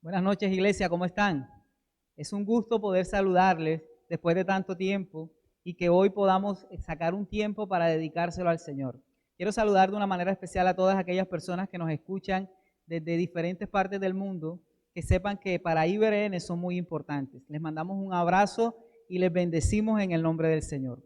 Buenas noches, iglesia, ¿cómo están? Es un gusto poder saludarles después de tanto tiempo y que hoy podamos sacar un tiempo para dedicárselo al Señor. Quiero saludar de una manera especial a todas aquellas personas que nos escuchan desde diferentes partes del mundo, que sepan que para IBRN son muy importantes. Les mandamos un abrazo y les bendecimos en el nombre del Señor.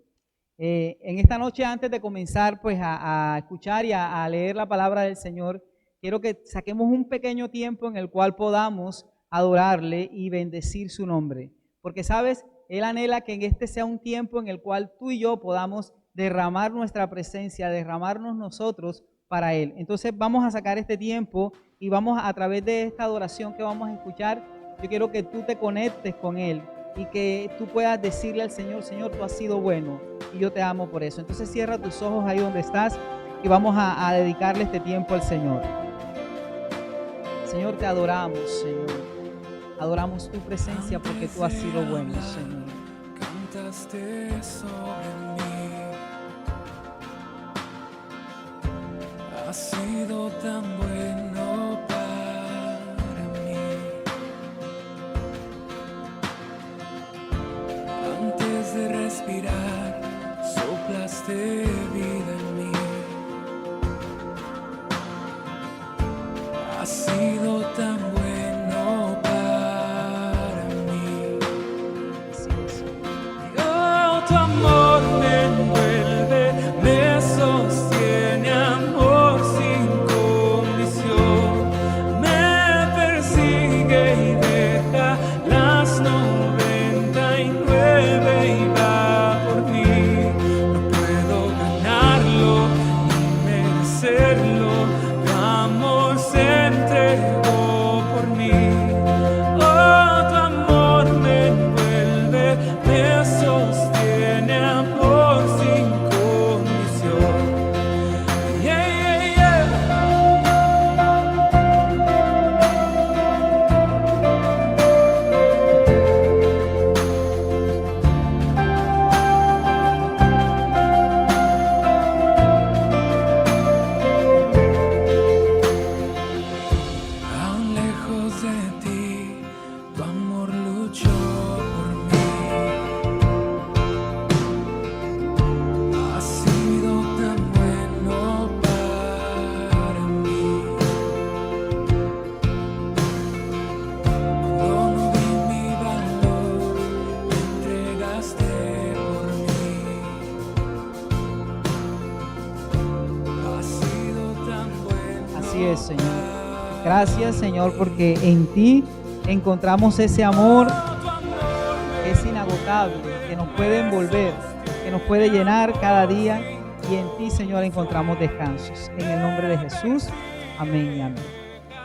En esta noche, antes de comenzar pues a escuchar y a leer la palabra del Señor, quiero que saquemos un pequeño tiempo en el cual podamos adorarle y bendecir su nombre. Porque, ¿sabes? Él anhela que en este sea un tiempo en el cual tú y yo podamos derramar nuestra presencia, derramarnos nosotros para Él. Entonces vamos a sacar este tiempo y vamos a través de esta adoración que vamos a escuchar, yo quiero que tú te conectes con Él y que tú puedas decirle al Señor, Señor, tú has sido bueno y yo te amo por eso. Entonces cierra tus ojos ahí donde estás y vamos a dedicarle este tiempo al Señor. Señor, te adoramos, Señor. Adoramos tu presencia porque tú has sido bueno, Señor. Cantaste sobre mí. Has sido tan bueno para mí. Antes de respirar, soplaste vida en mí. Has sido tan bueno para mí. Oh, tu amor me envuelve, me sostiene, amor sin condición. Me persigue y deja las 99 y va por mí. No puedo ganarlo ni merecerlo. Tu amor se entregó por mí. Oh, tu amor me envuelve, me sostiene, amor sin condición. Yeah, yeah, yeah. Aún lejos de ti, tu amor luchó por mí. Has sido tan bueno para mí. Cuando no vi mi valor, te entregaste por mí. Has sido tan bueno. Así es, Señor. Gracias, Señor, porque en ti encontramos ese amor que es inagotable, que nos puede envolver, que nos puede llenar cada día. Y en ti, Señor, encontramos descansos. En el nombre de Jesús. Amén y amén.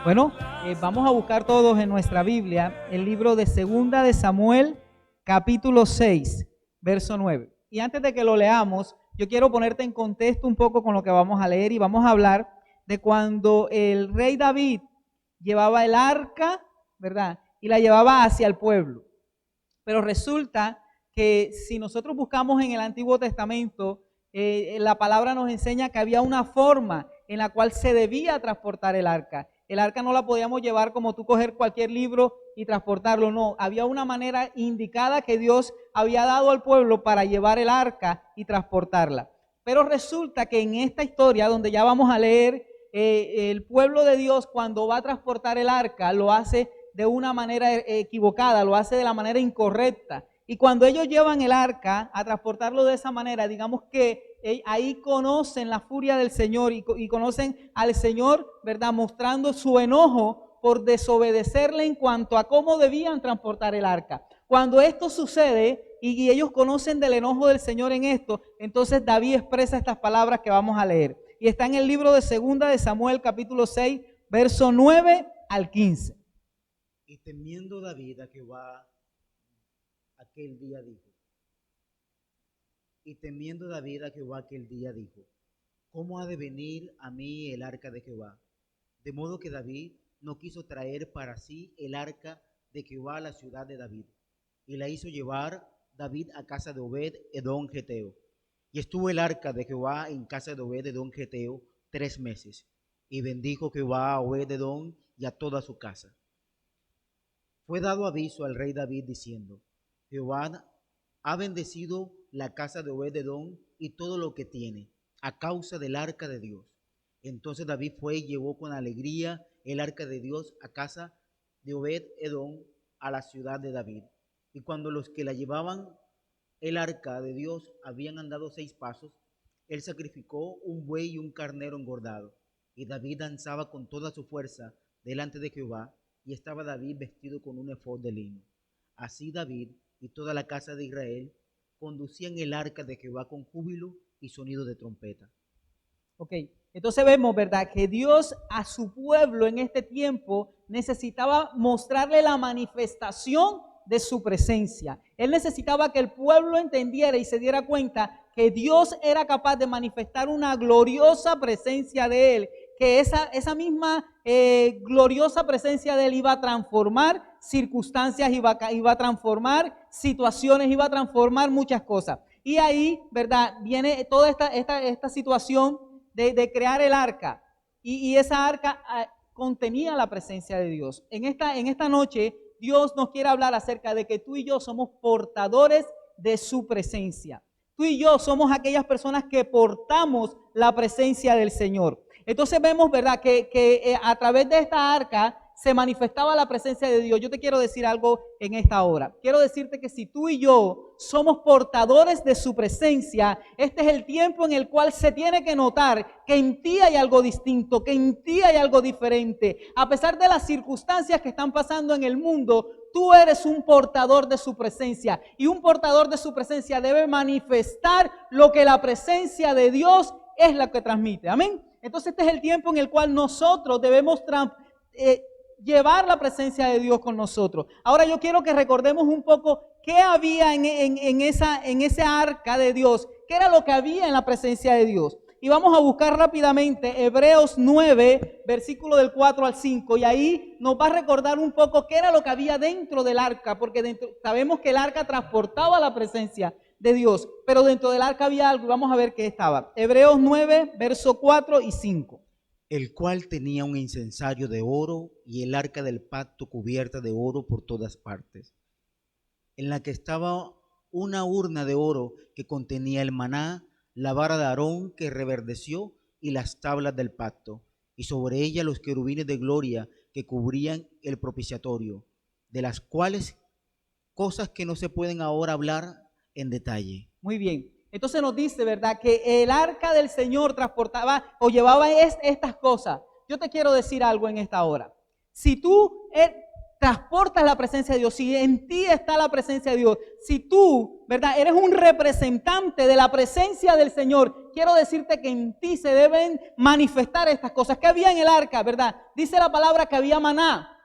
Bueno, vamos a buscar todos en nuestra Biblia el libro de Segunda de Samuel, capítulo 6, verso 9. Y antes de que lo leamos, yo quiero ponerte en contexto un poco con lo que vamos a leer y vamos a hablar de cuando el rey David llevaba el arca, ¿verdad? Y la llevaba hacia el pueblo. Pero resulta que si nosotros buscamos en el Antiguo Testamento, la palabra nos enseña que había una forma en la cual se debía transportar el arca. El arca no la podíamos llevar como tú coger cualquier libro y transportarlo, no. Había una manera indicada que Dios había dado al pueblo para llevar el arca y transportarla. Pero resulta que en esta historia, donde ya vamos a leer, el pueblo de Dios cuando va a transportar el arca lo hace de una manera equivocada, lo hace de la manera incorrecta. Y cuando ellos llevan el arca a transportarlo de esa manera, digamos que ahí conocen la furia del Señor y conocen al Señor, ¿verdad? Mostrando su enojo por desobedecerle en cuanto a cómo debían transportar el arca. Cuando esto sucede y ellos conocen del enojo del Señor en esto, entonces David expresa estas palabras que vamos a leer. Y está en el libro de Segunda de Samuel, capítulo 6, verso 9 al 15. Y temiendo David a Jehová, aquel día dijo. Y temiendo David a Jehová aquel día dijo, ¿cómo ha de venir a mí el arca de Jehová? De modo que David no quiso traer para sí el arca de Jehová a la ciudad de David, y la hizo llevar David a casa de Obed Edom Geteo. Y estuvo el arca de Jehová en casa de Obed Edom Geteo 3 meses. Y bendijo Jehová a Obed Edom y a toda su casa. fue dado aviso al rey David diciendo: Jehová ha bendecido la casa de Obed-edom y todo lo que tiene, a causa del arca de Dios. Entonces David fue y llevó con alegría el arca de Dios a casa de Obed-edom, a la ciudad de David. Y cuando los que la llevaban el arca de Dios habían andado 6 pasos, él sacrificó un buey y un carnero engordado. Y David danzaba con toda su fuerza delante de Jehová, y estaba David vestido con un efod de lino. Así David y toda la casa de Israel conducían el arca de Jehová con júbilo y sonido de trompeta. Ok, entonces vemos, ¿verdad?, que Dios a su pueblo en este tiempo necesitaba mostrarle la manifestación de su presencia. Él necesitaba que el pueblo entendiera y se diera cuenta que Dios era capaz de manifestar una gloriosa presencia de Él, que esa misma gloriosa presencia de Él iba a transformar circunstancias, iba a transformar situaciones, iba a transformar muchas cosas. Y ahí, ¿verdad?, viene toda esta situación de crear el arca. Y esa arca contenía la presencia de Dios. En esta noche, Dios nos quiere hablar acerca de que tú y yo somos portadores de su presencia. Tú y yo somos aquellas personas que portamos la presencia del Señor. Entonces vemos, ¿verdad?, que a través de esta arca se manifestaba la presencia de Dios. Yo te quiero decir algo en esta hora. Quiero decirte que si tú y yo somos portadores de su presencia, este es el tiempo en el cual se tiene que notar que en ti hay algo distinto, que en ti hay algo diferente. A pesar de las circunstancias que están pasando en el mundo, tú eres un portador de su presencia. Y un portador de su presencia debe manifestar lo que la presencia de Dios es la que transmite. Amén. Entonces este es el tiempo en el cual nosotros debemos llevar la presencia de Dios con nosotros. Ahora yo quiero que recordemos un poco qué había en esa arca de Dios, qué era lo que había en la presencia de Dios. Y vamos a buscar rápidamente Hebreos 9, versículo del 4 al 5, y ahí nos va a recordar un poco qué era lo que había dentro del arca, porque sabemos que el arca transportaba la presencia de Dios, pero dentro del arca había algo y vamos a ver qué estaba. Hebreos 9, verso 4 y 5. El cual tenía un incensario de oro y el arca del pacto cubierta de oro por todas partes, en la que estaba una urna de oro que contenía el maná, la vara de Aarón que reverdeció y las tablas del pacto, y sobre ella los querubines de gloria que cubrían el propiciatorio, de las cuales cosas que no se pueden ahora hablar en detalle. Muy bien. Entonces nos dice, ¿verdad?, que el arca del Señor transportaba o llevaba estas cosas. Yo te quiero decir algo en esta hora. Si tú transportas la presencia de Dios, si en ti está la presencia de Dios, si tú, ¿verdad?, eres un representante de la presencia del Señor, quiero decirte que en ti se deben manifestar estas cosas. ¿Qué había en el arca, verdad? Dice la palabra que había maná,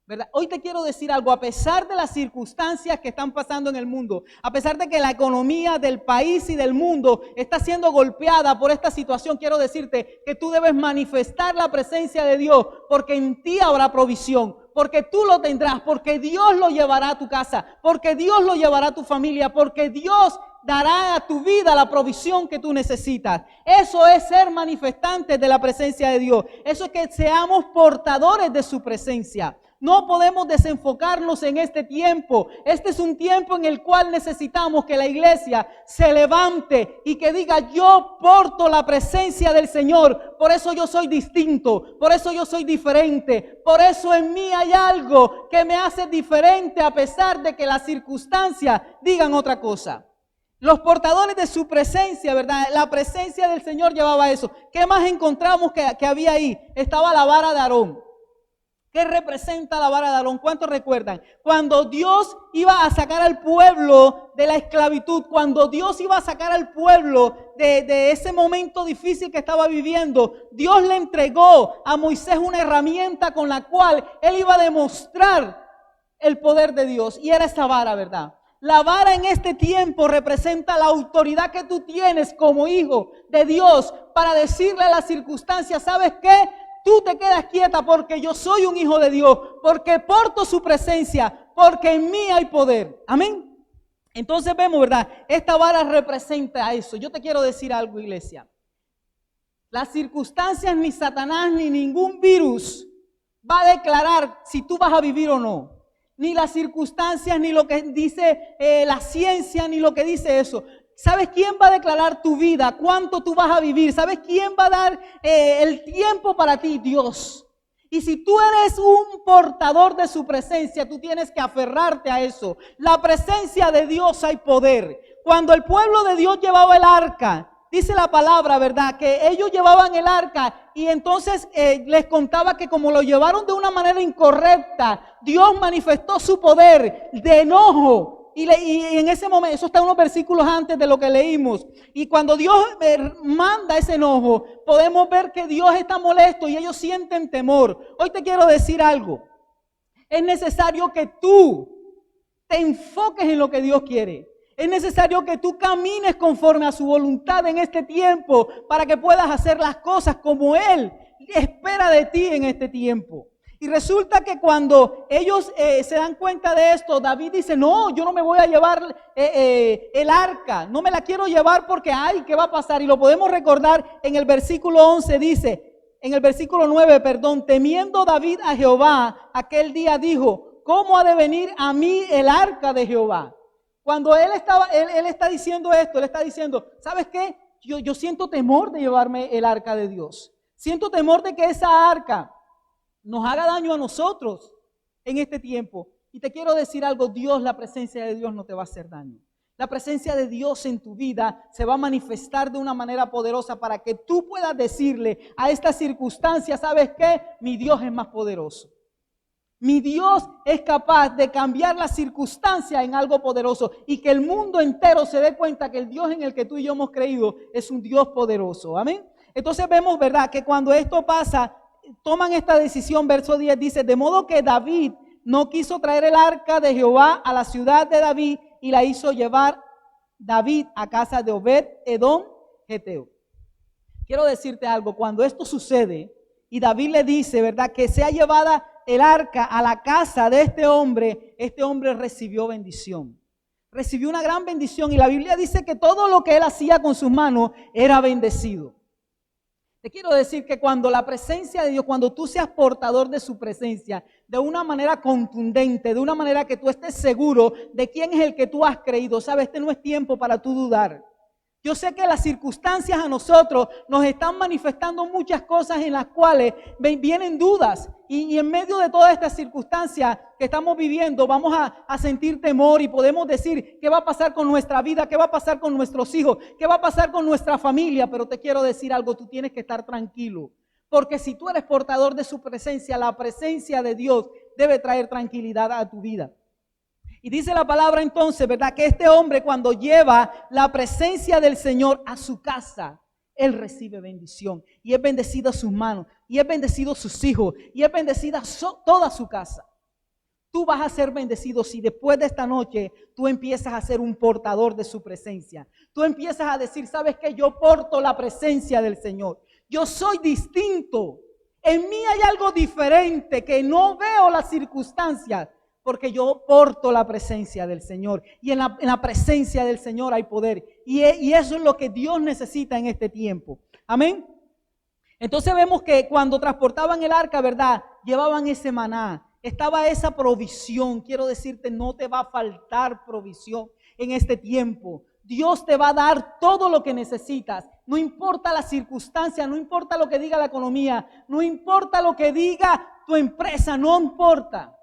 ¿verdad? Hoy te quiero decir algo, a pesar de las circunstancias que están pasando en el mundo, a pesar de que la economía del país y del mundo está siendo golpeada por esta situación, quiero decirte que tú debes manifestar la presencia de Dios, porque en ti habrá provisión, porque tú lo tendrás, porque Dios lo llevará a tu casa, porque Dios lo llevará a tu familia, porque Dios dará a tu vida la provisión que tú necesitas. Eso es ser manifestantes de la presencia de Dios. Eso es que seamos portadores de su presencia. No podemos desenfocarnos en este tiempo. Este es un tiempo en el cual necesitamos que la iglesia se levante y que diga: yo porto la presencia del Señor, por eso yo soy distinto, por eso yo soy diferente, por eso en mí hay algo que me hace diferente a pesar de que las circunstancias digan otra cosa. Los portadores de su presencia, ¿verdad? La presencia del Señor llevaba eso. ¿Qué más encontramos que había ahí? Estaba la vara de Aarón. ¿Qué representa la vara de Aarón? ¿Cuántos recuerdan? Cuando Dios iba a sacar al pueblo de la esclavitud, cuando Dios iba a sacar al pueblo de ese momento difícil que estaba viviendo, Dios le entregó a Moisés una herramienta con la cual él iba a demostrar el poder de Dios. Y era esa vara, ¿verdad? La vara en este tiempo representa la autoridad que tú tienes como hijo de Dios para decirle a las circunstancias: ¿sabes qué? Tú te quedas quieta porque yo soy un hijo de Dios, porque porto su presencia, porque en mí hay poder. Amén. Entonces vemos, ¿verdad? Esta vara representa eso. Yo te quiero decir algo, iglesia. Las circunstancias, ni Satanás, ni ningún virus va a declarar si tú vas a vivir o no. ni las circunstancias, ni lo que dice la ciencia, ni lo que dice eso. ¿Sabes quién va a declarar tu vida? ¿Cuánto tú vas a vivir? ¿Sabes quién va a dar el tiempo para ti? Dios. Y si tú eres un portador de su presencia, tú tienes que aferrarte a eso. La presencia de Dios hay poder. Cuando el pueblo de Dios llevaba el arca, dice la palabra, ¿verdad? Que ellos llevaban el arca y entonces les contaba que como lo llevaron de una manera incorrecta, Dios manifestó su poder de enojo. Y en ese momento, eso está unos versículos antes de lo que leímos. Y cuando Dios manda ese enojo, podemos ver que Dios está molesto y ellos sienten temor. Hoy te quiero decir algo. Es necesario que tú te enfoques en lo que Dios quiere. Es necesario que tú camines conforme a su voluntad en este tiempo para que puedas hacer las cosas como Él espera de ti en este tiempo. Y resulta que cuando ellos se dan cuenta de esto, David dice, no, yo no me voy a llevar el arca, no me la quiero llevar porque, ay, ¿qué va a pasar? Y lo podemos recordar en el versículo 11, dice, en el versículo 9, perdón, temiendo David a Jehová, aquel día dijo, ¿cómo ha de venir a mí el arca de Jehová? Cuando él está diciendo esto, él está diciendo, ¿sabes qué? Yo siento temor de llevarme el arca de Dios. Siento temor de que esa arca nos haga daño a nosotros en este tiempo. Y te quiero decir algo, Dios, la presencia de Dios no te va a hacer daño. La presencia de Dios en tu vida se va a manifestar de una manera poderosa para que tú puedas decirle a esta circunstancia, ¿sabes qué? Mi Dios es más poderoso. Mi Dios es capaz de cambiar la circunstancia en algo poderoso y que el mundo entero se dé cuenta que el Dios en el que tú y yo hemos creído es un Dios poderoso. Amén. Entonces vemos, ¿verdad?, que cuando esto pasa, toman esta decisión. Verso 10 dice, de modo que David no quiso traer el arca de Jehová a la ciudad de David y la hizo llevar David a casa de Obed Edom Geteo. Quiero decirte algo, cuando esto sucede y David le dice, ¿verdad?, que sea llevada el arca a la casa de este hombre recibió bendición. Recibió una gran bendición y la Biblia dice que todo lo que él hacía con sus manos era bendecido. Te quiero decir que cuando la presencia de Dios, cuando tú seas portador de su presencia, de una manera contundente, de una manera que tú estés seguro de quién es el que tú has creído, sabes, este no es tiempo para tú dudar. Yo sé que las circunstancias a nosotros nos están manifestando muchas cosas en las cuales vienen dudas. Y en medio de todas estas circunstancias que estamos viviendo, vamos a sentir temor y podemos decir, ¿qué va a pasar con nuestra vida? ¿Qué va a pasar con nuestros hijos? ¿Qué va a pasar con nuestra familia? Pero te quiero decir algo, tú tienes que estar tranquilo. Porque si tú eres portador de su presencia, la presencia de Dios debe traer tranquilidad a tu vida. Y dice la palabra entonces, ¿verdad?, que este hombre cuando lleva la presencia del Señor a su casa, él recibe bendición. Y es bendecida sus manos, y es bendecido sus hijos, y es bendecida toda su casa. Tú vas a ser bendecido si después de esta noche tú empiezas a ser un portador de su presencia. Tú empiezas a decir, ¿sabes qué? Yo porto la presencia del Señor. Yo soy distinto. En mí hay algo diferente que no veo las circunstancias. Porque yo porto la presencia del Señor. Y en la presencia del Señor hay poder. Y eso es lo que Dios necesita en este tiempo. Amén. Entonces vemos que cuando transportaban el arca, ¿verdad?, llevaban ese maná. Estaba esa provisión. Quiero decirte, no te va a faltar provisión en este tiempo. Dios te va a dar todo lo que necesitas. No importa la circunstancia, no importa lo que diga la economía, no importa lo que diga tu empresa, no importa.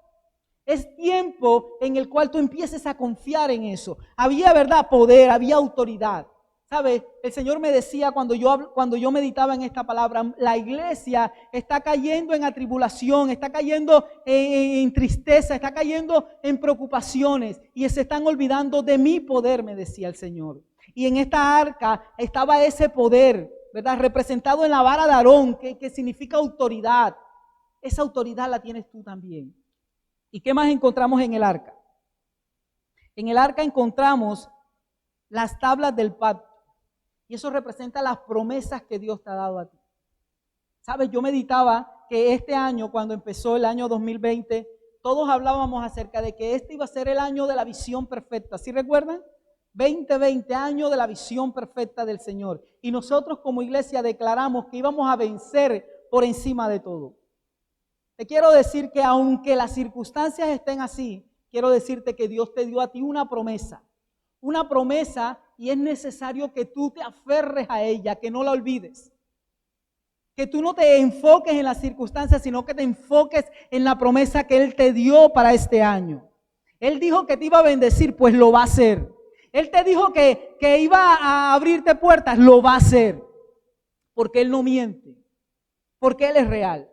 Es tiempo en el cual tú empieces a confiar en eso. Había, ¿verdad?, poder, había autoridad. ¿Sabes? El Señor me decía cuando yo meditaba en esta palabra, la iglesia está cayendo en atribulación, está cayendo en tristeza, está cayendo en preocupaciones y se están olvidando de mi poder, me decía el Señor. Y en esta arca estaba ese poder, ¿verdad?, representado en la vara de Aarón, que significa autoridad. Esa autoridad la tienes tú también. ¿Y qué más encontramos en el arca? En el arca encontramos las tablas del pacto. Y eso representa las promesas que Dios te ha dado a ti. ¿Sabes? Yo meditaba que este año, cuando empezó el año 2020, todos hablábamos acerca de que este iba a ser el año de la visión perfecta. ¿Sí recuerdan? 2020, año de la visión perfecta del Señor. Y nosotros como iglesia declaramos que íbamos a vencer por encima de todo. Te quiero decir que aunque las circunstancias estén así, quiero decirte que Dios te dio a ti una promesa y es necesario que tú te aferres a ella, que no la olvides. Que tú no te enfoques en las circunstancias, sino que te enfoques en la promesa que Él te dio para este año. Él dijo que te iba a bendecir, pues lo va a hacer. Él te dijo que iba a abrirte puertas, lo va a hacer. Porque Él no miente, porque Él es real.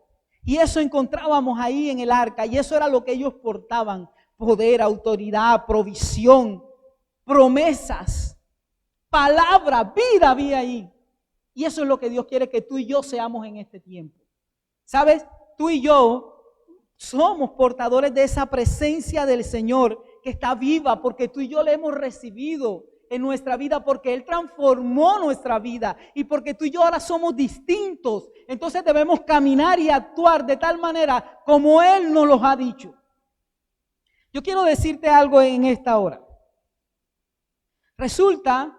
Y eso encontrábamos ahí en el arca, y eso era lo que ellos portaban: poder, autoridad, provisión, promesas, palabra, vida había ahí. Y eso es lo que Dios quiere que tú y yo seamos en este tiempo. ¿Sabes? Tú y yo somos portadores de esa presencia del Señor que está viva, porque tú y yo le hemos recibido en nuestra vida, porque Él transformó nuestra vida y porque tú y yo ahora somos distintos. Entonces debemos caminar y actuar de tal manera como Él nos los ha dicho. Yo quiero decirte algo en esta hora. Resulta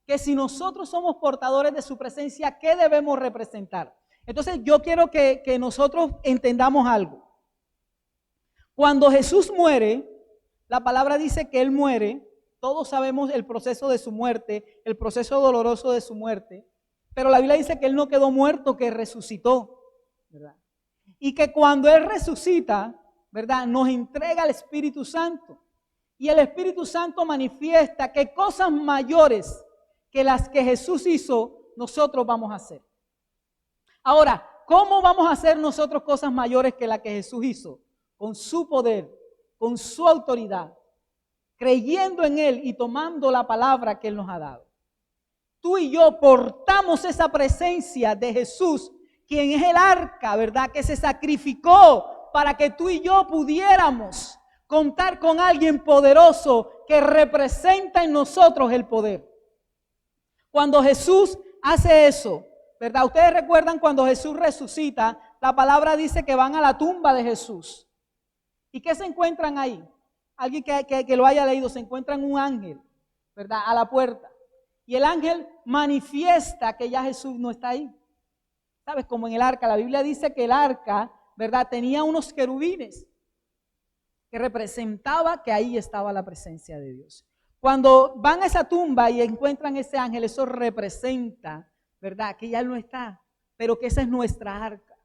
que si nosotros somos portadores de su presencia, ¿qué debemos representar? Entonces yo quiero que nosotros entendamos algo. Cuando Jesús muere, la palabra dice que Él muere. Todos sabemos el proceso de su muerte, el proceso doloroso de su muerte. Pero la Biblia dice que Él no quedó muerto, que resucitó, ¿verdad? Y que cuando Él resucita, ¿verdad?, nos entrega el Espíritu Santo. Y el Espíritu Santo manifiesta que cosas mayores que las que Jesús hizo, nosotros vamos a hacer. Ahora, ¿cómo vamos a hacer nosotros cosas mayores que las que Jesús hizo? Con su poder, con su autoridad, creyendo en Él y tomando la palabra que Él nos ha dado. Tú y yo portamos esa presencia de Jesús, quien es el arca, ¿verdad?, que se sacrificó para que tú y yo pudiéramos contar con alguien poderoso que representa en nosotros el poder. Cuando Jesús hace eso, ¿verdad? Ustedes recuerdan cuando Jesús resucita, la palabra dice que van a la tumba de Jesús. ¿Y qué se encuentran ahí? Alguien que lo haya leído, se encuentran un ángel, ¿verdad?, a la puerta. Y el ángel manifiesta que ya Jesús no está ahí. ¿Sabes? Como en el arca, la Biblia dice que el arca, ¿verdad?, tenía unos querubines que representaba que ahí estaba la presencia de Dios. Cuando van a esa tumba y encuentran ese ángel, eso representa, ¿verdad?, que ya Él no está, pero que esa es nuestra arca.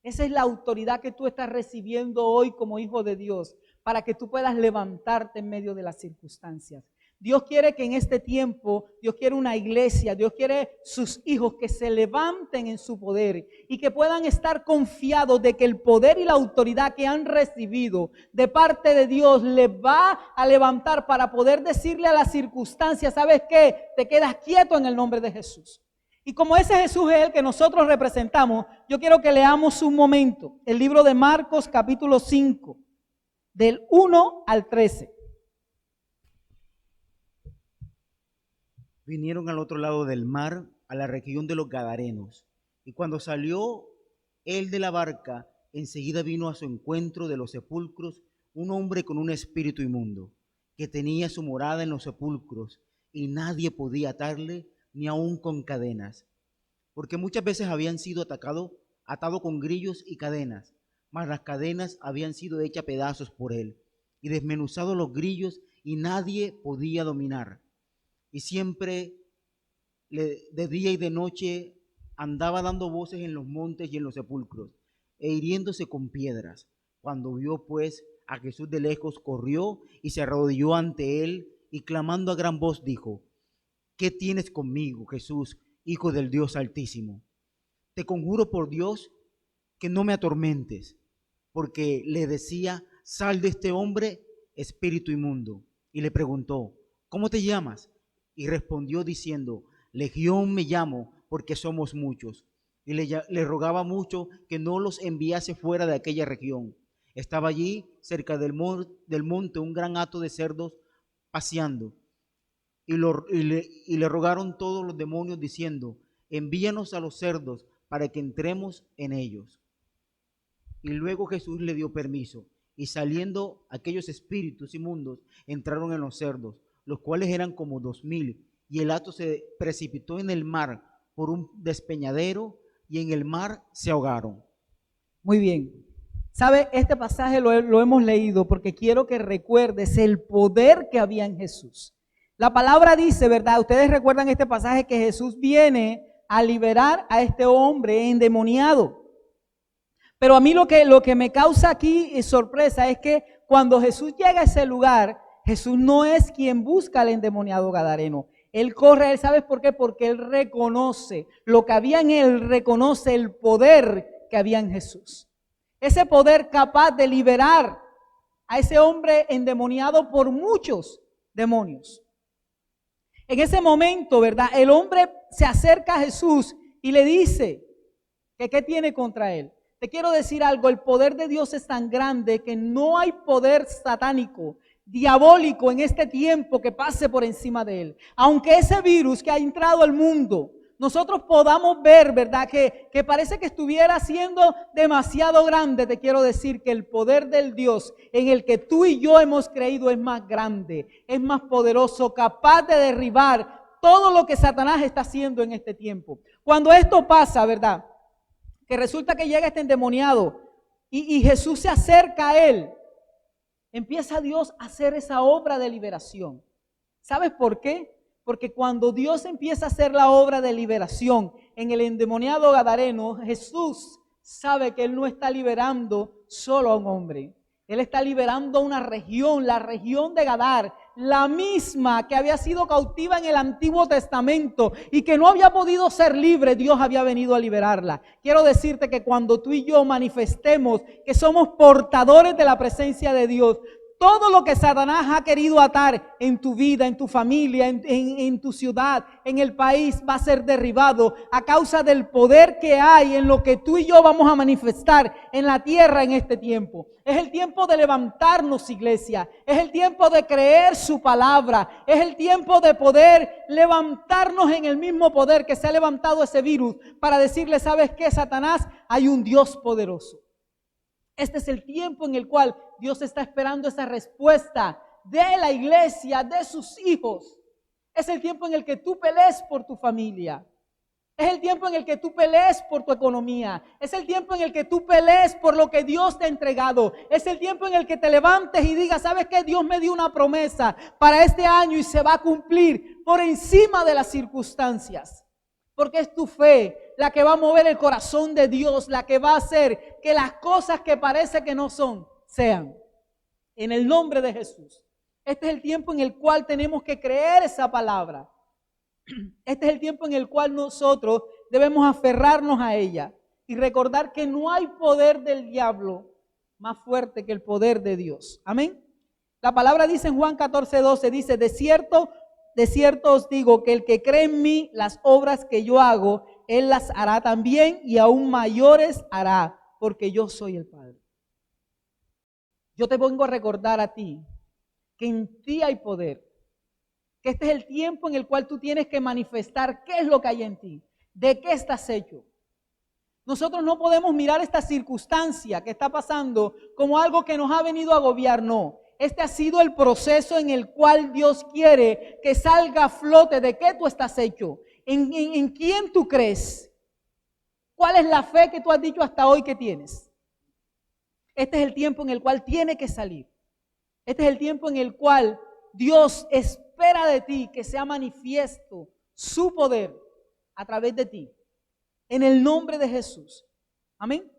Esa es la autoridad que tú estás recibiendo hoy como hijo de Dios, para que tú puedas levantarte en medio de las circunstancias. Dios quiere que en este tiempo, Dios quiere una iglesia, Dios quiere sus hijos que se levanten en su poder y que puedan estar confiados de que el poder y la autoridad que han recibido de parte de Dios les va a levantar para poder decirle a las circunstancias: ¿sabes qué? Te quedas quieto en el nombre de Jesús. Y como ese Jesús es el que nosotros representamos, yo quiero que leamos un momento el libro de Marcos capítulo 5, del 1 al 13. Vinieron al otro lado del mar, a la región de los Gadarenos. Y cuando salió él de la barca, enseguida vino a su encuentro de los sepulcros un hombre con un espíritu inmundo, que tenía su morada en los sepulcros, y nadie podía atarle, ni aun con cadenas, porque muchas veces habían sido atado con grillos y cadenas, mas las cadenas habían sido hechas pedazos por él, y desmenuzados los grillos, y nadie podía dominar. Y siempre de día y de noche andaba dando voces en los montes y en los sepulcros, e hiriéndose con piedras. Cuando vio pues a Jesús de lejos, corrió y se arrodilló ante él, y clamando a gran voz dijo: ¿qué tienes conmigo, Jesús, Hijo del Dios Altísimo? Te conjuro por Dios que no me atormentes. Porque le decía: sal de este hombre, espíritu inmundo. Y le preguntó: ¿cómo te llamas? Y respondió diciendo: Legión me llamo, porque somos muchos. Y le rogaba mucho que no los enviase fuera de aquella región. Estaba allí, cerca del monte, un gran hato de cerdos paseando. Y le rogaron todos los demonios diciendo: envíanos a los cerdos para que entremos en ellos. Y luego Jesús le dio permiso, y saliendo aquellos espíritus inmundos, entraron en los cerdos, los cuales eran como 2000, y el hato se precipitó en el mar por un despeñadero, y en el mar se ahogaron. Muy bien. ¿Sabe? Este pasaje lo hemos leído porque quiero que recuerdes el poder que había en Jesús. La palabra dice, ¿verdad? Ustedes recuerdan este pasaje que Jesús viene a liberar a este hombre endemoniado. Pero a mí lo que me causa aquí sorpresa es que cuando Jesús llega a ese lugar, Jesús no es quien busca al endemoniado gadareno. Él corre, ¿sabes por qué? Porque él reconoce lo que había en él, reconoce el poder que había en Jesús. Ese poder capaz de liberar a ese hombre endemoniado por muchos demonios. En ese momento, ¿verdad? El hombre se acerca a Jesús y le dice que ¿qué tiene contra él? Te quiero decir algo, el poder de Dios es tan grande que no hay poder satánico, diabólico en este tiempo que pase por encima de él. Aunque ese virus que ha entrado al mundo, nosotros podamos ver, ¿verdad? Que parece que estuviera siendo demasiado grande. Te quiero decir que el poder del Dios en el que tú y yo hemos creído es más grande, es más poderoso, capaz de derribar todo lo que Satanás está haciendo en este tiempo. Cuando esto pasa, ¿verdad? Que resulta que llega este endemoniado y Jesús se acerca a él. Empieza Dios a hacer esa obra de liberación. ¿Sabes por qué? Porque cuando Dios empieza a hacer la obra de liberación en el endemoniado gadareno, Jesús sabe que Él no está liberando solo a un hombre. Él está liberando a una región, la región de Gadar, la misma que había sido cautiva en el Antiguo Testamento y que no había podido ser libre. Dios había venido a liberarla. Quiero decirte que cuando tú y yo manifestemos que somos portadores de la presencia de Dios, todo lo que Satanás ha querido atar en tu vida, en tu familia, en tu ciudad, en el país, va a ser derribado a causa del poder que hay en lo que tú y yo vamos a manifestar en la tierra en este tiempo. Es el tiempo de levantarnos, iglesia. Es el tiempo de creer su palabra. Es el tiempo de poder levantarnos en el mismo poder que se ha levantado ese virus para decirle, ¿sabes qué, Satanás? Hay un Dios poderoso. Este es el tiempo en el cual Dios está esperando esa respuesta de la iglesia, de sus hijos. Es el tiempo en el que tú pelees por tu familia. Es el tiempo en el que tú pelees por tu economía. Es el tiempo en el que tú pelees por lo que Dios te ha entregado. Es el tiempo en el que te levantes y digas, ¿sabes qué? Dios me dio una promesa para este año y se va a cumplir por encima de las circunstancias. Porque es tu fe la que va a mover el corazón de Dios, la que va a hacer que las cosas que parece que no son, sean. En el nombre de Jesús. Este es el tiempo en el cual tenemos que creer esa palabra. Este es el tiempo en el cual nosotros debemos aferrarnos a ella y recordar que no hay poder del diablo más fuerte que el poder de Dios. Amén. La palabra dice en Juan 14:12, dice, de cierto os digo que el que cree en mí, las obras que yo hago, él las hará también y aún mayores hará, porque yo soy el Padre. Yo te vengo a recordar a ti que en ti hay poder, que este es el tiempo en el cual tú tienes que manifestar qué es lo que hay en ti, de qué estás hecho. Nosotros no podemos mirar esta circunstancia que está pasando como algo que nos ha venido a agobiar, no. Este ha sido el proceso en el cual Dios quiere que salga a flote de qué tú estás hecho, en quién tú crees, cuál es la fe que tú has dicho hasta hoy que tienes. Este es el tiempo en el cual tiene que salir. Este es el tiempo en el cual Dios espera de ti que sea manifiesto su poder a través de ti, en el nombre de Jesús. Amén.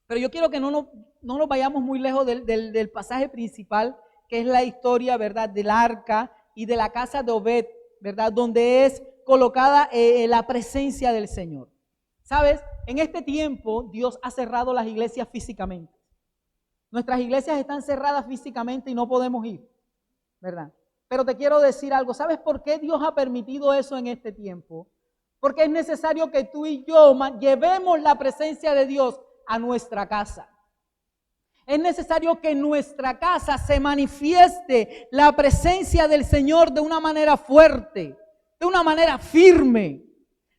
Pero yo quiero que no nos vayamos muy lejos del pasaje principal, que es la historia, ¿verdad?, del arca y de la casa de Obed, ¿verdad?, donde es colocada la presencia del Señor. ¿Sabes? En este tiempo Dios ha cerrado las iglesias físicamente. Nuestras iglesias están cerradas físicamente y no podemos ir, ¿verdad? Pero te quiero decir algo. ¿Sabes por qué Dios ha permitido eso en este tiempo? Porque es necesario que tú y yo llevemos la presencia de Dios a nuestra casa. Es necesario que en nuestra casa se manifieste la presencia del Señor de una manera fuerte, de una manera firme.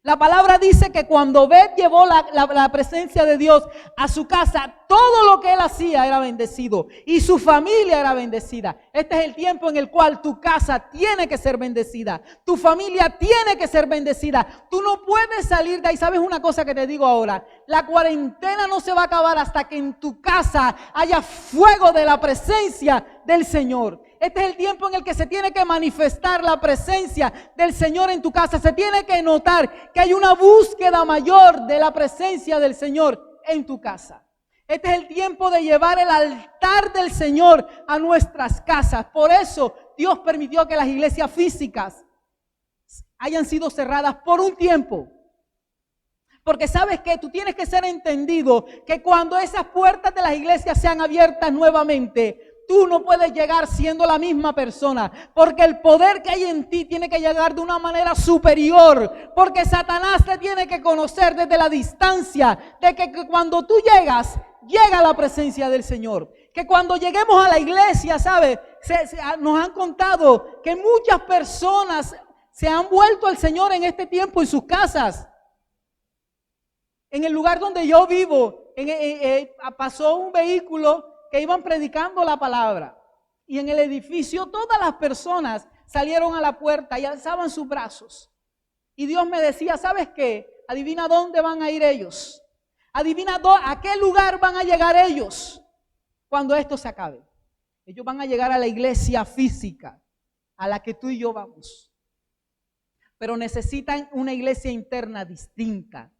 La palabra dice que cuando Obed llevó la presencia de Dios a su casa, todo lo que él hacía era bendecido y su familia era bendecida. Este es el tiempo en el cual tu casa tiene que ser bendecida, tu familia tiene que ser bendecida. Tú no puedes salir de ahí. ¿Sabes una cosa que te digo ahora? La cuarentena no se va a acabar hasta que en tu casa haya fuego de la presencia del Señor. Este es el tiempo en el que se tiene que manifestar la presencia del Señor en tu casa. Se tiene que notar que hay una búsqueda mayor de la presencia del Señor en tu casa. Este es el tiempo de llevar el altar del Señor a nuestras casas. Por eso Dios permitió que las iglesias físicas hayan sido cerradas por un tiempo. Porque sabes que tú tienes que ser entendido que cuando esas puertas de las iglesias sean abiertas nuevamente, tú no puedes llegar siendo la misma persona, porque el poder que hay en ti tiene que llegar de una manera superior, porque Satanás te tiene que conocer desde la distancia, de que cuando tú llegas, llega la presencia del Señor. Que cuando lleguemos a la iglesia, ¿sabes? Nos han contado que muchas personas se han vuelto al Señor en este tiempo en sus casas. En el lugar donde yo vivo, pasó un vehículo que iban predicando la palabra, y en el edificio todas las personas salieron a la puerta y alzaban sus brazos, y Dios me decía, ¿sabes qué? Adivina dónde van a ir ellos, adivina a qué lugar van a llegar ellos cuando esto se acabe. Ellos van a llegar a la iglesia física a la que tú y yo vamos, pero necesitan una iglesia interna distinta.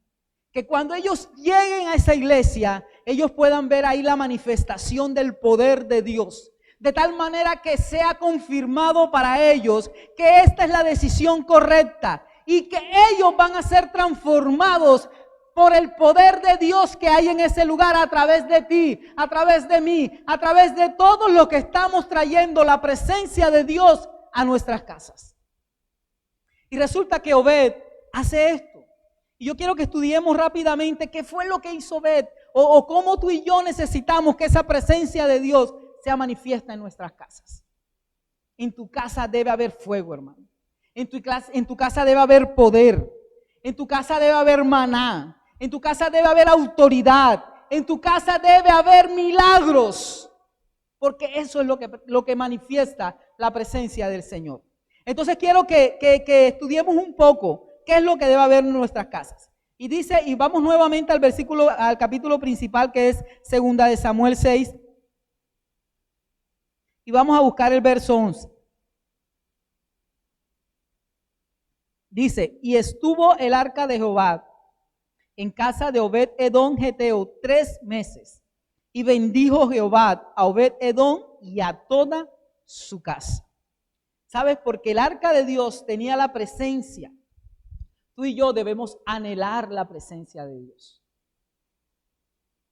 Que cuando ellos lleguen a esa iglesia, ellos puedan ver ahí la manifestación del poder de Dios. De tal manera que sea confirmado para ellos que esta es la decisión correcta. Y que ellos van a ser transformados por el poder de Dios que hay en ese lugar a través de ti, a través de mí, a través de todos los que estamos trayendo la presencia de Dios a nuestras casas. Y resulta que Obed hace esto. Y yo quiero que estudiemos rápidamente qué fue lo que hizo Obed o cómo tú y yo necesitamos que esa presencia de Dios sea manifiesta en nuestras casas. En tu casa debe haber fuego, hermano. En tu casa debe haber poder. En tu casa debe haber maná. En tu casa debe haber autoridad. En tu casa debe haber milagros. Porque eso es lo que manifiesta la presencia del Señor. Entonces quiero que estudiemos un poco qué es lo que debe haber en nuestras casas. Y dice, y vamos nuevamente al capítulo principal, que es 2 de Samuel 6. Y vamos a buscar el verso 11. Dice, y estuvo el arca de Jehová en casa de Obed Edom Geteo 3 meses. Y bendijo Jehová a Obed Edom y a toda su casa. ¿Sabes? Porque el arca de Dios tenía la presencia. Tú y yo debemos anhelar la presencia de Dios.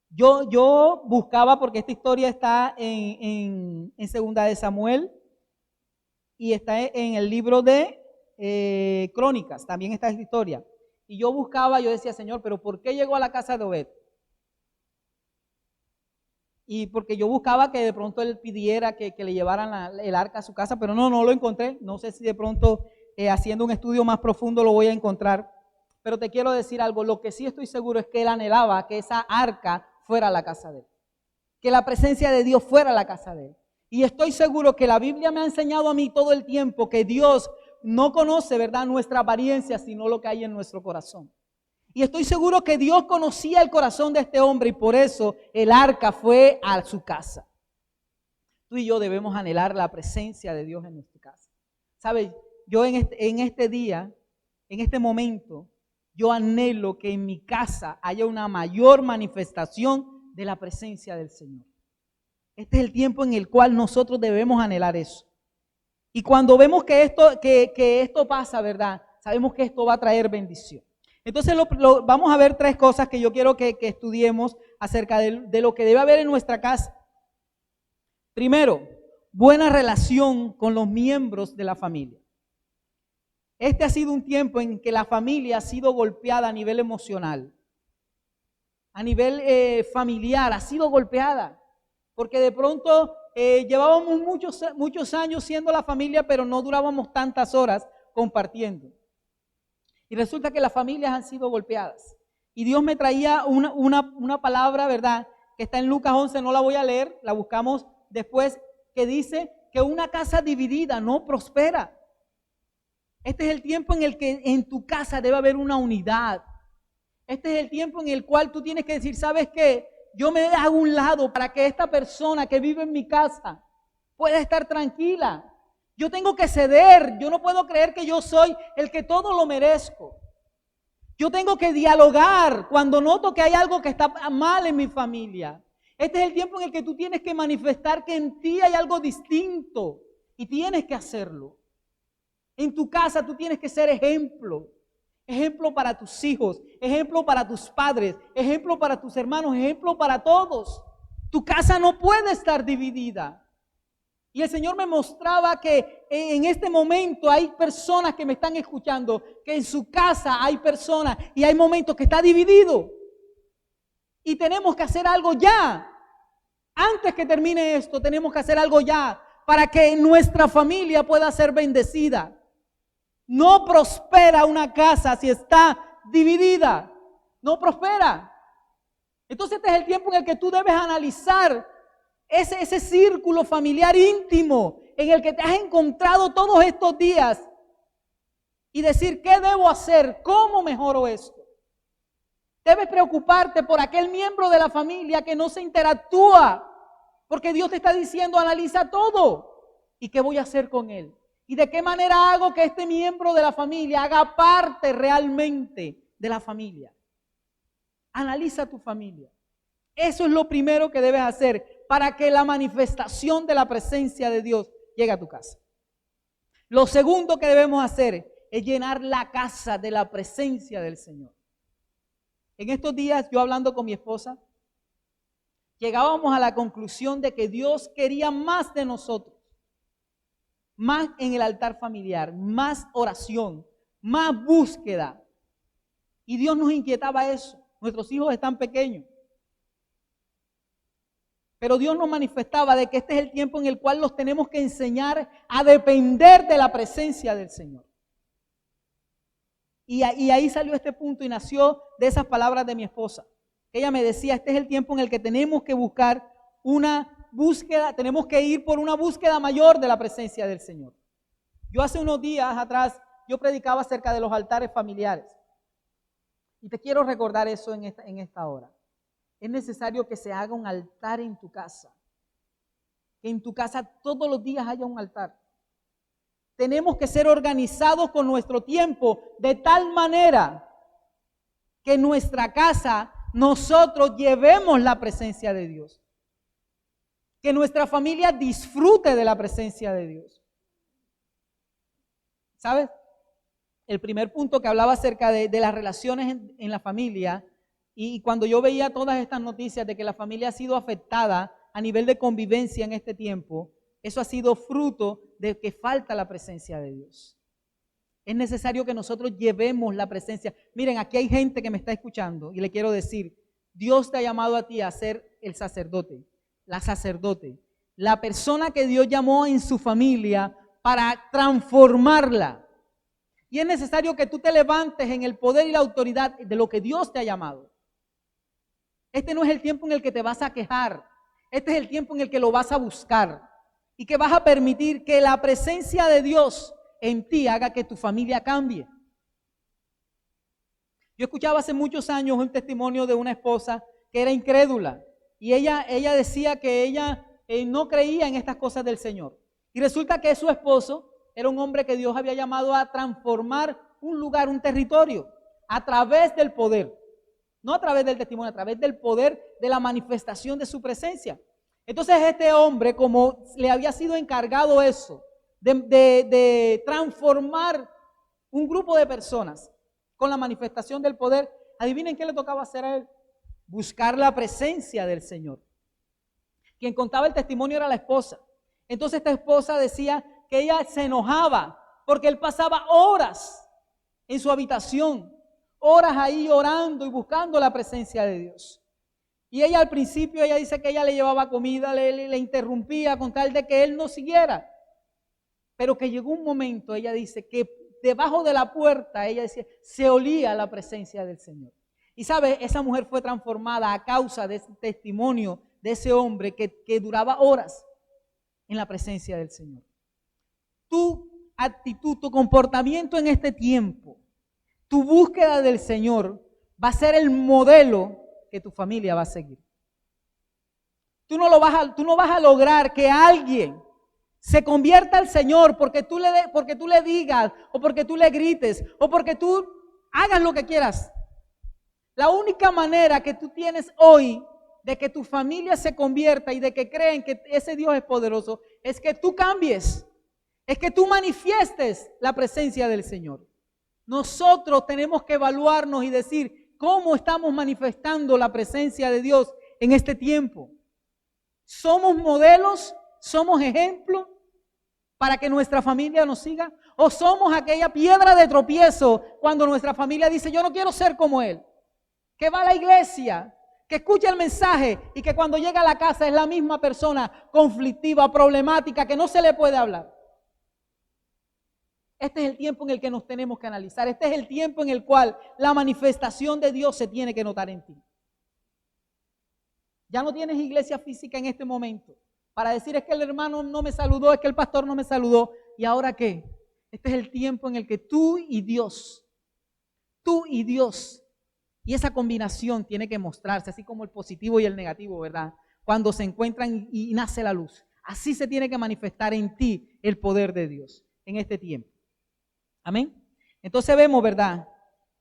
Yo buscaba, porque esta historia está en 2 de Samuel y está en el libro de Crónicas, también está esta historia. Y yo buscaba, yo decía, Señor, pero ¿por qué llegó a la casa de Obed? Y porque yo buscaba que de pronto él pidiera que le llevaran el arca a su casa, pero no lo encontré. No sé si de pronto haciendo un estudio más profundo lo voy a encontrar. Pero te quiero decir algo, lo que sí estoy seguro es que él anhelaba que esa arca fuera a la casa de él. Que la presencia de Dios fuera a la casa de él. Y estoy seguro que la Biblia me ha enseñado a mí todo el tiempo que Dios no conoce, ¿verdad?, nuestra apariencia, sino lo que hay en nuestro corazón. Y estoy seguro que Dios conocía el corazón de este hombre y por eso el arca fue a su casa. Tú y yo debemos anhelar la presencia de Dios en nuestra casa. ¿Sabes? Yo en este día, en este momento, yo anhelo que en mi casa haya una mayor manifestación de la presencia del Señor. Este es el tiempo en el cual nosotros debemos anhelar eso. Y cuando vemos que esto pasa, ¿verdad? Sabemos que esto va a traer bendición. Entonces vamos a ver 3 cosas que yo quiero que estudiemos acerca de lo que debe haber en nuestra casa. Primero, buena relación con los miembros de la familia. Este ha sido un tiempo en que la familia ha sido golpeada a nivel emocional, a nivel familiar, ha sido golpeada. Porque de pronto llevábamos muchos años siendo la familia, pero no durábamos tantas horas compartiendo. Y resulta que las familias han sido golpeadas. Y Dios me traía una palabra, ¿verdad? Que está en Lucas 11, no la voy a leer, la buscamos después, que dice que una casa dividida no prospera. Este es el tiempo en el que en tu casa debe haber una unidad. Este es el tiempo en el cual tú tienes que decir, ¿sabes qué? Yo me hago un lado para que esta persona que vive en mi casa pueda estar tranquila. Yo tengo que ceder. Yo no puedo creer que yo soy el que todo lo merezco. Yo tengo que dialogar cuando noto que hay algo que está mal en mi familia. Este es el tiempo en el que tú tienes que manifestar que en ti hay algo distinto y tienes que hacerlo. En tu casa tú tienes que ser ejemplo. Ejemplo para tus hijos, ejemplo para tus padres, ejemplo para tus hermanos, ejemplo para todos. Tu casa no puede estar dividida. Y el Señor me mostraba que en este momento hay personas que me están escuchando, que en su casa hay personas y hay momentos que está dividido. Y tenemos que hacer algo ya. Antes que termine esto, tenemos que hacer algo ya para que nuestra familia pueda ser bendecida. No prospera una casa si está dividida. No prospera. Entonces este es el tiempo en el que tú debes analizar ese círculo familiar íntimo en el que te has encontrado todos estos días y decir, ¿qué debo hacer? ¿Cómo mejoro esto? Debes preocuparte por aquel miembro de la familia que no se interactúa, porque Dios te está diciendo, analiza todo. ¿Y qué voy a hacer con él? ¿Y de qué manera hago que este miembro de la familia haga parte realmente de la familia? Analiza tu familia. Eso es lo primero que debes hacer para que la manifestación de la presencia de Dios llegue a tu casa. Lo segundo que debemos hacer es llenar la casa de la presencia del Señor. En estos días, yo hablando con mi esposa, llegábamos a la conclusión de que Dios quería más de nosotros. Más en el altar familiar, más oración, más búsqueda. Y Dios nos inquietaba eso. Nuestros hijos están pequeños. Pero Dios nos manifestaba de que este es el tiempo en el cual los tenemos que enseñar a depender de la presencia del Señor. Y ahí salió este punto y nació de esas palabras de mi esposa. Ella me decía, este es el tiempo en el que tenemos que buscar una búsqueda, tenemos que ir por una búsqueda mayor de la presencia del Señor. Yo hace unos días atrás, yo predicaba acerca de los altares familiares. Y te quiero recordar eso en esta hora. Es necesario que se haga un altar en tu casa. Que en tu casa todos los días haya un altar. Tenemos que ser organizados con nuestro tiempo de tal manera que en nuestra casa nosotros llevemos la presencia de Dios. Que nuestra familia disfrute de la presencia de Dios. ¿Sabes? El primer punto que hablaba acerca de las relaciones en la familia, y cuando yo veía todas estas noticias de que la familia ha sido afectada a nivel de convivencia en este tiempo, eso ha sido fruto de que falta la presencia de Dios. Es necesario que nosotros llevemos la presencia. Miren, aquí hay gente que me está escuchando y le quiero decir, Dios te ha llamado a ti a ser el sacerdote, la sacerdote, la persona que Dios llamó en su familia para transformarla. Y es necesario que tú te levantes en el poder y la autoridad de lo que Dios te ha llamado. Este no es el tiempo en el que te vas a quejar. Este es el tiempo en el que lo vas a buscar. Y que vas a permitir que la presencia de Dios en ti haga que tu familia cambie. Yo escuchaba hace muchos años un testimonio de una esposa que era incrédula. Y ella decía que ella no creía en estas cosas del Señor. Y resulta que su esposo era un hombre que Dios había llamado a transformar un lugar, un territorio, a través del poder. No a través del testimonio, a través del poder de la manifestación de su presencia. Entonces este hombre, como le había sido encargado eso, de transformar un grupo de personas con la manifestación del poder, adivinen qué le tocaba hacer a él. Buscar la presencia del Señor. Quien contaba el testimonio era la esposa. Entonces esta esposa decía que ella se enojaba porque él pasaba horas en su habitación, horas ahí orando y buscando la presencia de Dios. Y ella al principio, ella dice que ella le llevaba comida, le interrumpía con tal de que él no siguiera. Pero que llegó un momento, ella dice, que debajo de la puerta, ella decía, se olía la presencia del Señor. Y sabe, esa mujer fue transformada a causa de ese testimonio de ese hombre que duraba horas en la presencia del Señor. Tu actitud, tu comportamiento en este tiempo, tu búsqueda del Señor va a ser el modelo que tu familia va a seguir. Tú no vas a lograr que alguien se convierta al Señor porque tú le digas, o porque tú le grites, o porque tú hagas lo que quieras. La única manera que tú tienes hoy de que tu familia se convierta y de que creen que ese Dios es poderoso, es que tú cambies, es que tú manifiestes la presencia del Señor. Nosotros tenemos que evaluarnos y decir cómo estamos manifestando la presencia de Dios en este tiempo. ¿Somos modelos? ¿Somos ejemplos para que nuestra familia nos siga? ¿O somos aquella piedra de tropiezo cuando nuestra familia dice, yo no quiero ser como él? Que va a la iglesia, que escucha el mensaje y que cuando llega a la casa es la misma persona conflictiva, problemática, que no se le puede hablar. Este es el tiempo en el que nos tenemos que analizar. Este es el tiempo en el cual la manifestación de Dios se tiene que notar en ti. Ya no tienes iglesia física en este momento para decir es que el hermano no me saludó, es que el pastor no me saludó. ¿Y ahora qué? Este es el tiempo en el que tú y Dios, y esa combinación tiene que mostrarse, así como el positivo y el negativo, ¿verdad? Cuando se encuentran y nace la luz. Así se tiene que manifestar en ti el poder de Dios en este tiempo. Amén. Entonces vemos, ¿verdad?,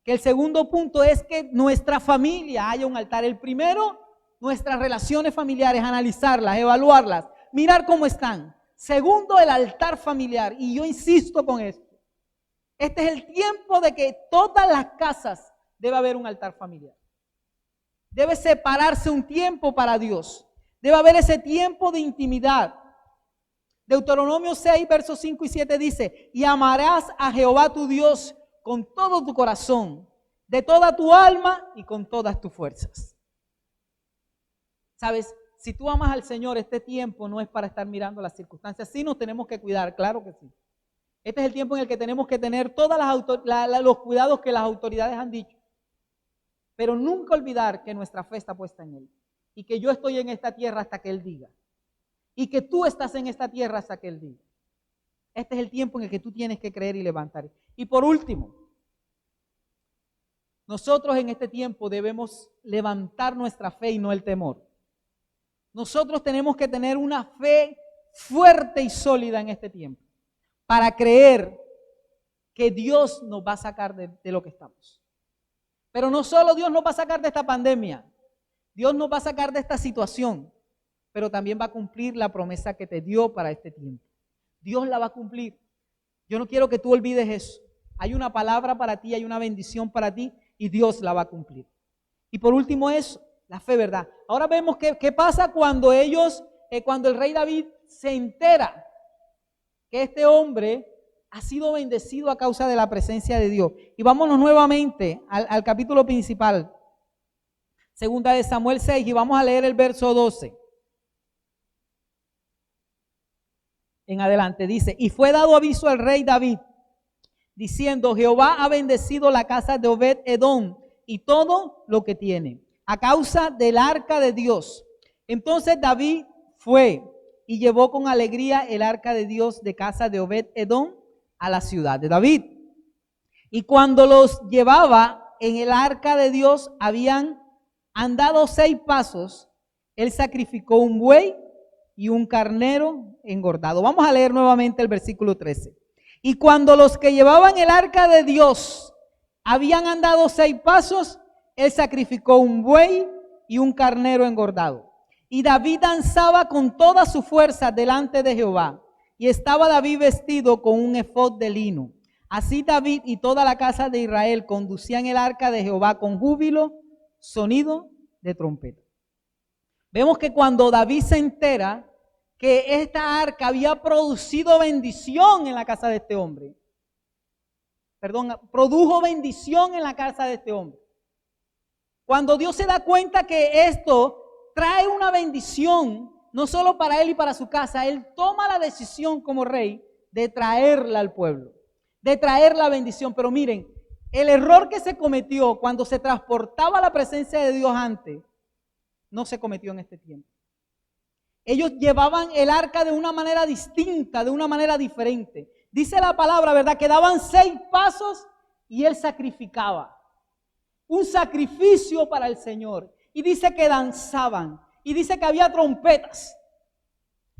que el segundo punto es que nuestra familia haya un altar. El primero, nuestras relaciones familiares, analizarlas, evaluarlas, mirar cómo están. Segundo, el altar familiar. Y yo insisto con esto. Este es el tiempo de que todas las casas debe haber un altar familiar. Debe separarse un tiempo para Dios. Debe haber ese tiempo de intimidad. Deuteronomio 6, versos 5 y 7 dice, y amarás a Jehová tu Dios con todo tu corazón, de toda tu alma y con todas tus fuerzas. ¿Sabes? Si tú amas al Señor, este tiempo no es para estar mirando las circunstancias. Sí nos tenemos que cuidar, claro que sí. Este es el tiempo en el que tenemos que tener todos los cuidados que las autoridades han dicho. Pero nunca olvidar que nuestra fe está puesta en Él. Y que yo estoy en esta tierra hasta que Él diga. Y que tú estás en esta tierra hasta que Él diga. Este es el tiempo en el que tú tienes que creer y levantar. Y por último, nosotros en este tiempo debemos levantar nuestra fe y no el temor. Nosotros tenemos que tener una fe fuerte y sólida en este tiempo para creer que Dios nos va a sacar de lo que estamos. Pero no solo Dios nos va a sacar de esta pandemia, Dios nos va a sacar de esta situación, pero también va a cumplir la promesa que te dio para este tiempo. Dios la va a cumplir. Yo no quiero que tú olvides eso. Hay una palabra para ti, hay una bendición para ti y Dios la va a cumplir. Y por último eso, la fe, ¿verdad? Ahora vemos qué pasa cuando cuando el rey David se entera que este hombre ha sido bendecido a causa de la presencia de Dios. Y vámonos nuevamente al capítulo principal, segunda de Samuel 6, y vamos a leer el verso 12. En adelante dice, y fue dado aviso al rey David, diciendo, Jehová ha bendecido la casa de Obed-Edom y todo lo que tiene, a causa del arca de Dios. Entonces David fue y llevó con alegría el arca de Dios de casa de Obed-Edom a la ciudad de David. Y cuando los llevaba en el arca de Dios, habían andado 6 pasos, él sacrificó un buey y un carnero engordado. Vamos a leer nuevamente el versículo 13. Y cuando los que llevaban el arca de Dios habían andado 6 pasos, él sacrificó un buey y un carnero engordado. Y David danzaba con toda su fuerza delante de Jehová. Y estaba David vestido con un efod de lino. Así David y toda la casa de Israel conducían el arca de Jehová con júbilo, sonido de trompeta. Vemos que cuando David se entera que esta arca había producido bendición en la casa de este hombre. Produjo bendición en la casa de este hombre. Cuando Dios se da cuenta que esto trae una bendición, no solo para él y para su casa, él toma la decisión como rey de traerla al pueblo. de traer la bendición. Pero miren, el error que se cometió cuando se transportaba la presencia de Dios antes, no se cometió en este tiempo. Ellos llevaban el arca de una manera distinta, de una manera diferente. Dice la palabra, ¿verdad? Que daban 6 pasos y él sacrificaba. Un sacrificio para el Señor. Y dice que danzaban. Y dice que había trompetas.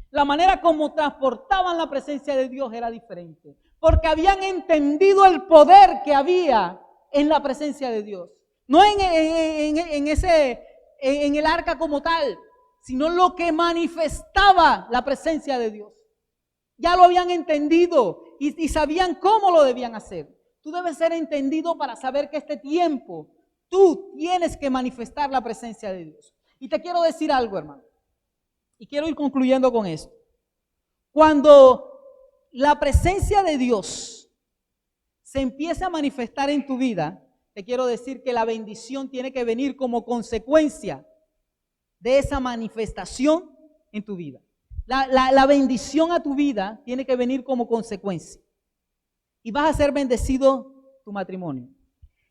La manera como transportaban la presencia de Dios era diferente. Porque habían entendido el poder que había en la presencia de Dios. No en el arca como tal, sino lo que manifestaba la presencia de Dios. Ya lo habían entendido y sabían cómo lo debían hacer. Tú debes ser entendido para saber que este tiempo tú tienes que manifestar la presencia de Dios. Y te quiero decir algo, hermano. Y quiero ir concluyendo con esto. Cuando la presencia de Dios se empieza a manifestar en tu vida, te quiero decir que la bendición tiene que venir como consecuencia de esa manifestación en tu vida. La bendición a tu vida tiene que venir como consecuencia. Y vas a ser bendecido tu matrimonio.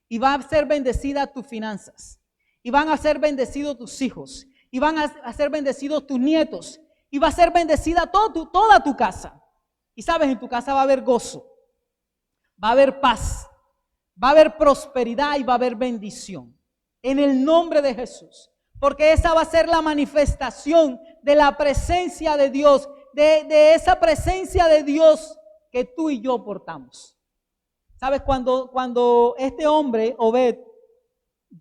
Y va a ser bendecida tus finanzas. Y van a ser bendecidos tus hijos. Y van a ser bendecidos tus nietos. Y va a ser bendecida toda tu casa. Y sabes, en tu casa va a haber gozo. Va a haber paz. Va a haber prosperidad y va a haber bendición. En el nombre de Jesús. Porque esa va a ser la manifestación de la presencia de Dios. De esa presencia de Dios que tú y yo portamos. ¿Sabes? Cuando este hombre, Obed,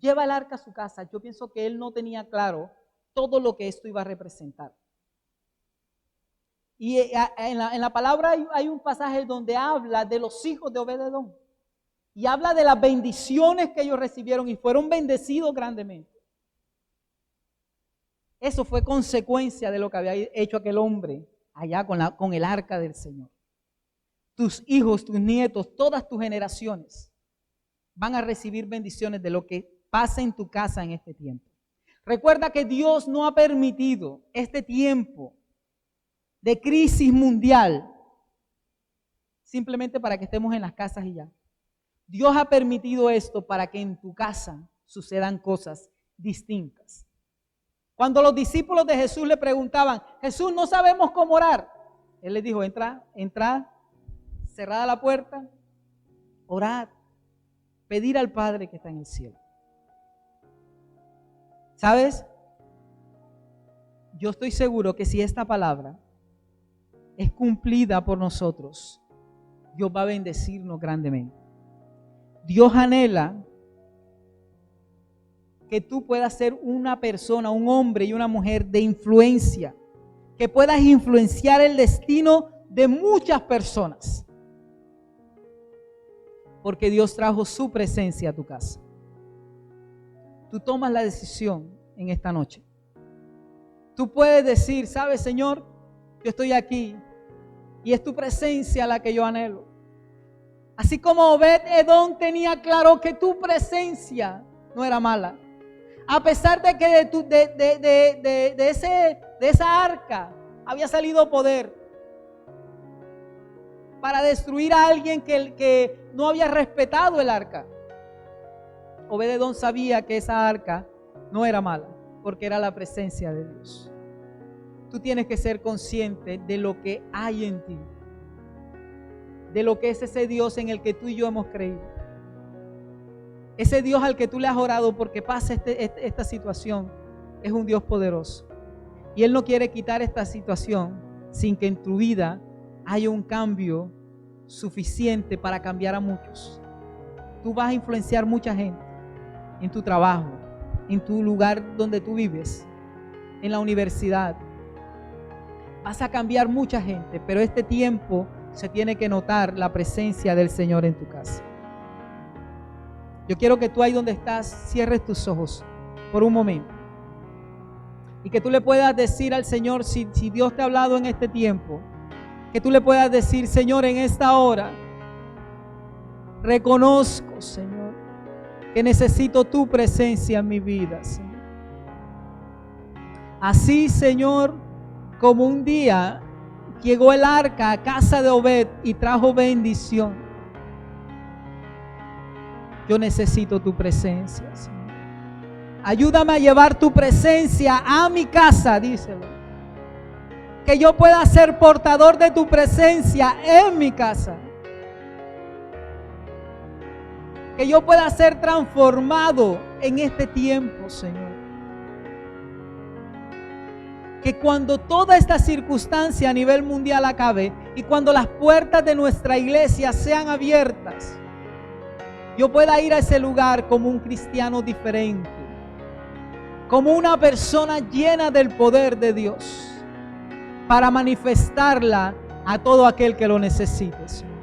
lleva el arca a su casa, yo pienso que él no tenía claro todo lo que esto iba a representar. Y en la palabra hay un pasaje donde habla de los hijos de Obed-Edom. Y habla de las bendiciones que ellos recibieron y fueron bendecidos grandemente. Eso fue consecuencia de lo que había hecho aquel hombre allá con el arca del Señor. Tus hijos, tus nietos, todas tus generaciones van a recibir bendiciones de lo que pasa en tu casa en este tiempo. Recuerda que Dios no ha permitido este tiempo de crisis mundial simplemente para que estemos en las casas y ya. Dios ha permitido esto para que en tu casa sucedan cosas distintas. Cuando los discípulos de Jesús le preguntaban, Jesús, no sabemos cómo orar. Él les dijo, entrad, cerrada la puerta, orad, pedir al Padre que está en el cielo. ¿Sabes? Yo estoy seguro que si esta palabra es cumplida por nosotros, Dios va a bendecirnos grandemente. Dios anhela que tú puedas ser una persona, un hombre y una mujer de influencia, que puedas influenciar el destino de muchas personas. Porque Dios trajo su presencia a tu casa. Tú tomas la decisión en esta noche. Tú puedes decir, ¿sabes, Señor? Yo estoy aquí y es tu presencia la que yo anhelo. Así como Obed-Edom tenía claro que tu presencia no era mala. A pesar de que de esa arca había salido poder para destruir a alguien que no había respetado el arca. Obed-Edom sabía que esa arca no era mala, porque era la presencia de Dios. Tú tienes que ser consciente de lo que hay en ti, de lo que es ese Dios en el que tú y yo hemos creído. Ese Dios al que tú le has orado porque pasa esta situación es un Dios poderoso. Y Él no quiere quitar esta situación sin que en tu vida haya un cambio suficiente para cambiar a muchos. Tú vas a influenciar mucha gente en tu trabajo, en tu lugar donde tú vives, en la universidad. Vas a cambiar mucha gente, pero este tiempo se tiene que notar la presencia del Señor en tu casa. Yo quiero que tú ahí donde estás cierres tus ojos por un momento y que tú le puedas decir al Señor, si Dios te ha hablado en este tiempo, que tú le puedas decir, Señor, en esta hora reconozco, Señor, que necesito tu presencia en mi vida, Señor. Así, Señor, como un día llegó el arca a casa de Obed y trajo bendición. Yo necesito tu presencia, Señor. Ayúdame a llevar tu presencia a mi casa, díselo. Que yo pueda ser portador de tu presencia en mi casa. Que yo pueda ser transformado en este tiempo, Señor. Que cuando toda esta circunstancia a nivel mundial acabe y cuando las puertas de nuestra iglesia sean abiertas, yo pueda ir a ese lugar como un cristiano diferente, como una persona llena del poder de Dios, para manifestarla a todo aquel que lo necesite, Señor.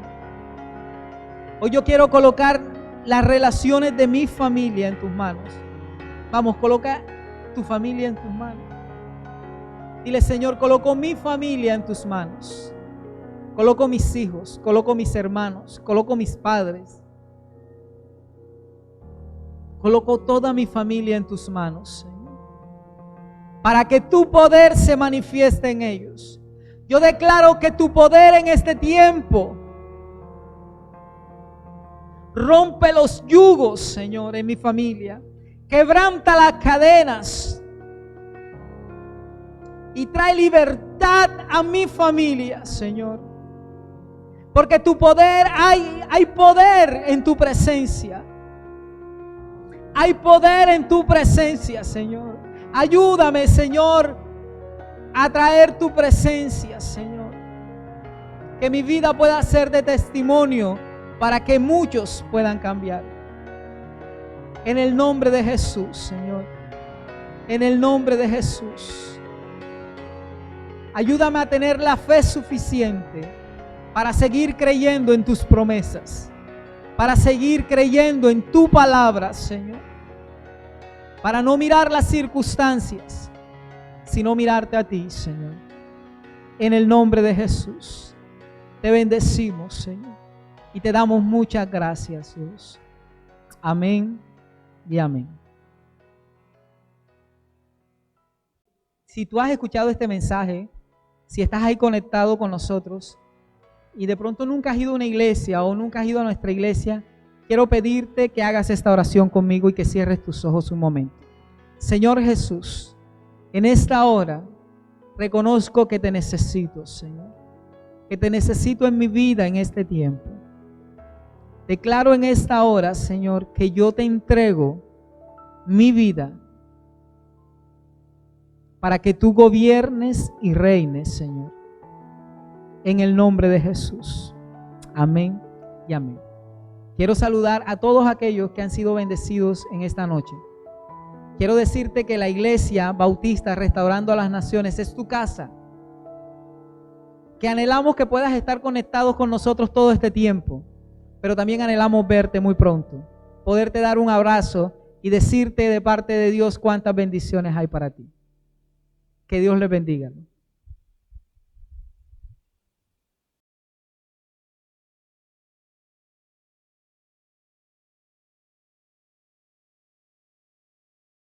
Hoy yo quiero colocar las relaciones de mi familia en tus manos. Vamos, coloca tu familia en tus manos. Dile, Señor, coloco mi familia en tus manos. Coloco mis hijos, coloco mis hermanos, coloco mis padres. Coloco toda mi familia en tus manos, Señor, para que tu poder se manifieste en ellos. Yo declaro que tu poder en este tiempo rompe los yugos, Señor, en mi familia. Quebranta las cadenas y trae libertad a mi familia, Señor. Porque tu poder, hay poder en tu presencia. Hay poder en tu presencia, Señor. Ayúdame, Señor, a traer tu presencia, Señor. Que mi vida pueda ser de testimonio para que muchos puedan cambiar. En el nombre de Jesús, Señor. En el nombre de Jesús. Ayúdame a tener la fe suficiente para seguir creyendo en tus promesas, para seguir creyendo en tu palabra, Señor, para no mirar las circunstancias, sino mirarte a ti, Señor. En el nombre de Jesús, te bendecimos, Señor, y te damos muchas gracias, Dios. Amén y amén. Si tú has escuchado este mensaje, si estás ahí conectado con nosotros y de pronto nunca has ido a una iglesia o nunca has ido a nuestra iglesia, quiero pedirte que hagas esta oración conmigo y que cierres tus ojos un momento. Señor Jesús, en esta hora reconozco que te necesito, Señor, que te necesito en mi vida en este tiempo. Declaro en esta hora, Señor, que yo te entrego mi vida para que tú gobiernes y reines, Señor. En el nombre de Jesús. Amén y amén. Quiero saludar a todos aquellos que han sido bendecidos en esta noche. Quiero decirte que la Iglesia Bautista Restaurando a las Naciones es tu casa. Que anhelamos que puedas estar conectados con nosotros todo este tiempo. Pero también anhelamos verte muy pronto. Poderte dar un abrazo y decirte de parte de Dios cuántas bendiciones hay para ti. Que Dios les bendiga.